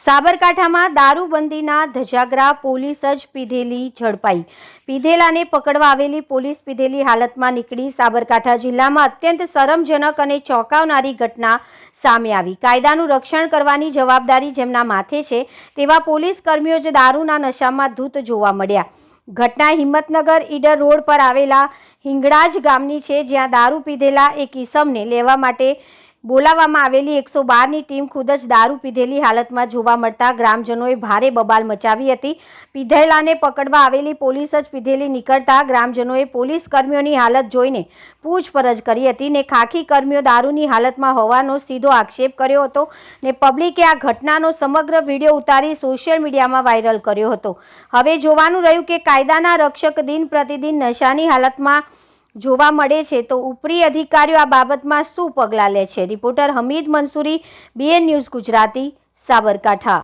સાબરકાંઠામાં દારૂબંધીના ધજાગરા, પોલીસ જ પીધેલી ઝડપાઈ। પીધેલાને પકડવા આવેલી પોલીસ પીધેલી હાલતમાં નીકળી। સાબરકાંઠા જિલ્લામાં અત્યંત શરમજનક અને ચોંકાવનારી ઘટના સામે આવી। કાયદાનું રક્ષણ કરવાની જવાબદારી જેમના માથે છે તેવા પોલીસ કર્મીઓ જ દારૂના નશામાં ધૂત જોવા મળ્યા। ઘટના હિંમતનગર ઈડર રોડ પર આવેલા હિંગળાજ ગામની છે, જ્યાં દારૂ પીધેલા એક ઈસમને લેવા માટે બોલાવવામાં આવેલી 112ની ટીમ ખુદ જ દારૂ પીધેલી હાલતમાં જોવા મળતા ગ્રામજનોએ ભારે બબાલ મચાવી હતી। પીધેલાને પકડવા આવેલી પોલીસ જ પીધેલી નીકળતા ગ્રામજનોએ પોલીસ કર્મીઓની હાલત જોઈને પૂછપરછ કરી હતી ને ખાખી કર્મીઓ દારૂની હાલતમાં હોવાનો સીધો આક્ષેપ કર્યો હતો ને પબ્લિકે આ ઘટનાનો સમગ્ર વિડીયો ઉતારી સોશિયલ મીડિયામાં વાયરલ કર્યો હતો। હવે જોવાનું રહ્યું કે કાયદાના રક્ષક દિન પ્રતિદિન નશાની હાલતમાં જોવા મળે છે તો ઉપરી અધિકારીઓ આ બાબતમાં શું પગલાં લે છે। Reporter Hamid Mansuri, BN news Gujarati, Sabarkantha.